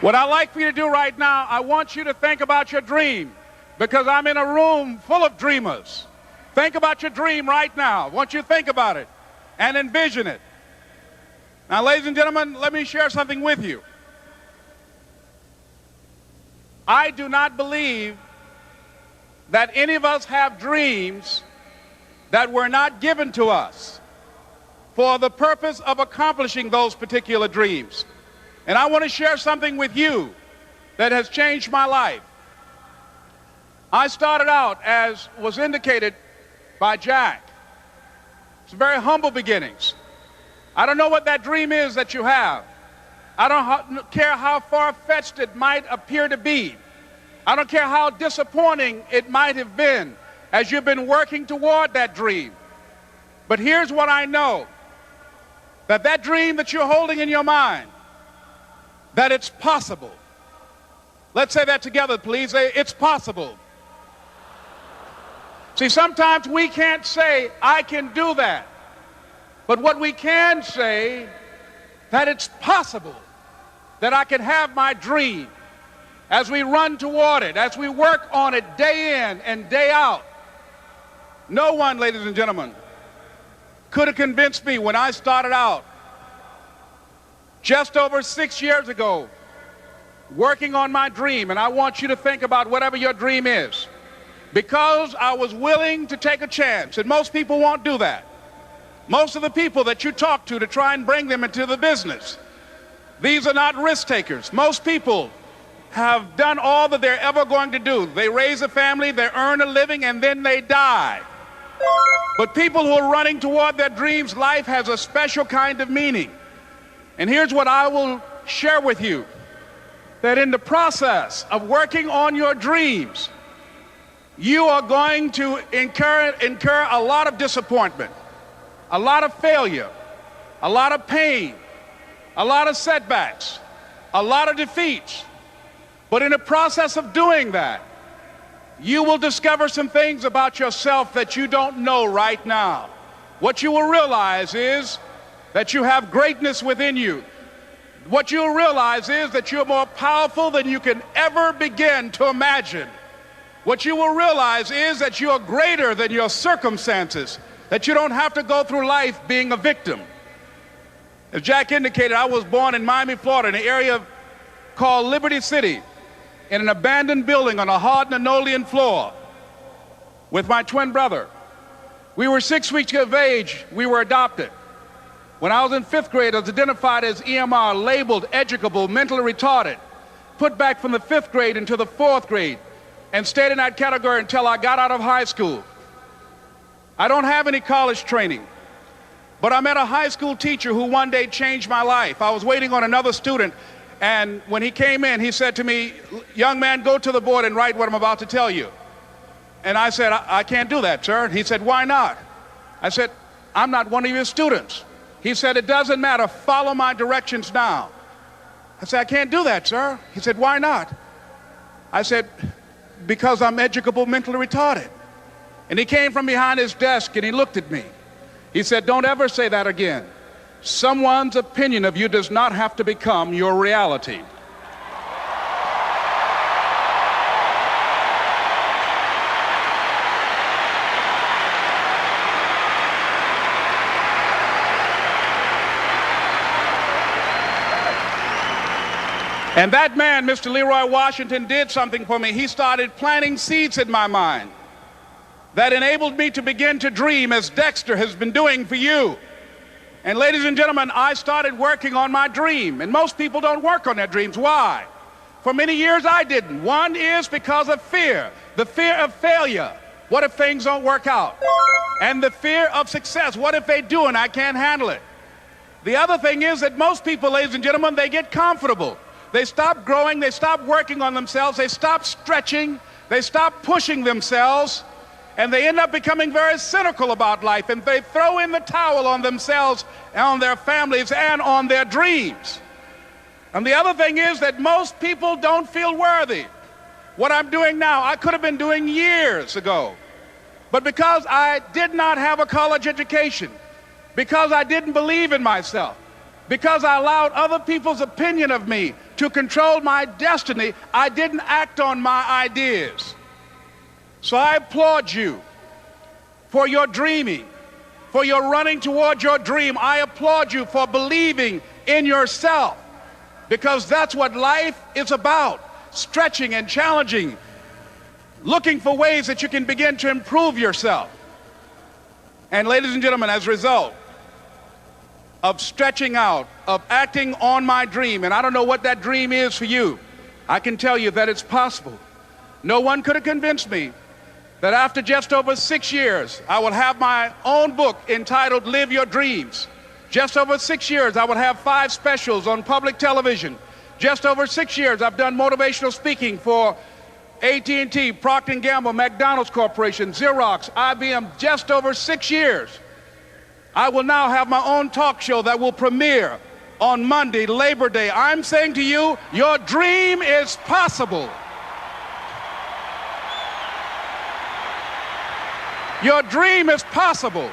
What I'd like for you to do right now, I want you to think about your dream, because I'm in a room full of dreamers. Think about your dream right now. I want you to think about it and envision it. Now, ladies and gentlemen, let me share something with you. I do not believe that any of us have dreams that were not given to us for the purpose of accomplishing those particular dreams. And I want to share something with you that has changed my life. I started out, as was indicated by Jack, it's very humble beginnings. I don't know what that dream is that you have. I don't care how far-fetched it might appear to be. I don't care how disappointing it might have been as you've been working toward that dream. But here's what I know, that that dream that you're holding in your mind, that it's possible. Let's say that together, please. Say, it's possible. See, sometimes we can't say, I can do that. But what we can say, that it's possible that I can have my dream. As we run toward it, as we work on it day in and day out. No one, ladies and gentlemen, could have convinced me when I started out just over 6 years ago working on my dream. And I want you to think about whatever your dream is, because I was willing to take a chance. And most people won't do that. Most of the people that you talk to try and bring them into the business, these are not risk takers. Most people have done all that they're ever going to do. They raise a family, they earn a living, and then they die. But people who are running toward their dreams, life has a special kind of meaning. And here's what I will share with you, that in the process of working on your dreams, you are going to incur a lot of disappointment, a lot of failure, a lot of pain, a lot of setbacks, a lot of defeats. But in the process of doing that, you will discover some things about yourself that you don't know right now. What you will realize is that you have greatness within you. What you'll realize is that you're more powerful than you can ever begin to imagine. What you will realize is that you're greater than your circumstances, that you don't have to go through life being a victim. As Jack indicated, I was born in Miami, Florida, in an area called Liberty City, in an abandoned building on a hard linoleum floor with my twin brother. We were 6 weeks of age. We were adopted. When I was in 5th grade, I was identified as EMR, labeled educable, mentally retarded, put back from the 5th grade into the 4th grade, and stayed in that category until I got out of high school. I don't have any college training, but I met a high school teacher who one day changed my life. I was waiting on another student, and when he came in, he said to me, young man, go to the board and write what I'm about to tell you. And I said, I can't do that, sir. And he said, why not? I said, I'm not one of your students. He said, it doesn't matter. Follow my directions now. I said, I can't do that, sir. He said, why not? I said, because I'm educable, mentally retarded. And he came from behind his desk and he looked at me. He said, don't ever say that again. Someone's opinion of you does not have to become your reality. And that man, Mr. Leroy Washington, did something for me. He started planting seeds in my mind that enabled me to begin to dream, as Dexter has been doing for you. And ladies and gentlemen, I started working on my dream. And most people don't work on their dreams. Why? For many years I didn't. One is because of fear. The fear of failure. What if things don't work out? And the fear of success. What if they do and I can't handle it? The other thing is that most people, ladies and gentlemen, they get comfortable. They stop growing. They stop working on themselves. They stop stretching. They stop pushing themselves. And they end up becoming very cynical about life, and they throw in the towel on themselves and on their families and on their dreams. And the other thing is that most people don't feel worthy. What I'm doing now, I could have been doing years ago. But because I did not have a college education, because I didn't believe in myself, Because I allowed other people's opinion of me to control my destiny, I didn't act on my ideas. So I applaud you for your dreaming, for your running toward your dream. I applaud you for believing in yourself, because that's what life is about, stretching and challenging, looking for ways that you can begin to improve yourself. And ladies and gentlemen, as a result of stretching out, of acting on my dream, and I don't know what that dream is for you, I can tell you that it's possible. No one could have convinced me that after just over 6 years, I will have my own book entitled Live Your Dreams. Just over 6 years, I will have 5 specials on public television. Just over 6 years, I've done motivational speaking for AT&T, Procter & Gamble, McDonald's Corporation, Xerox, IBM. Just over 6 years. I will now have my own talk show that will premiere on Monday, Labor Day. I'm saying to you, your dream is possible. Your dream is possible.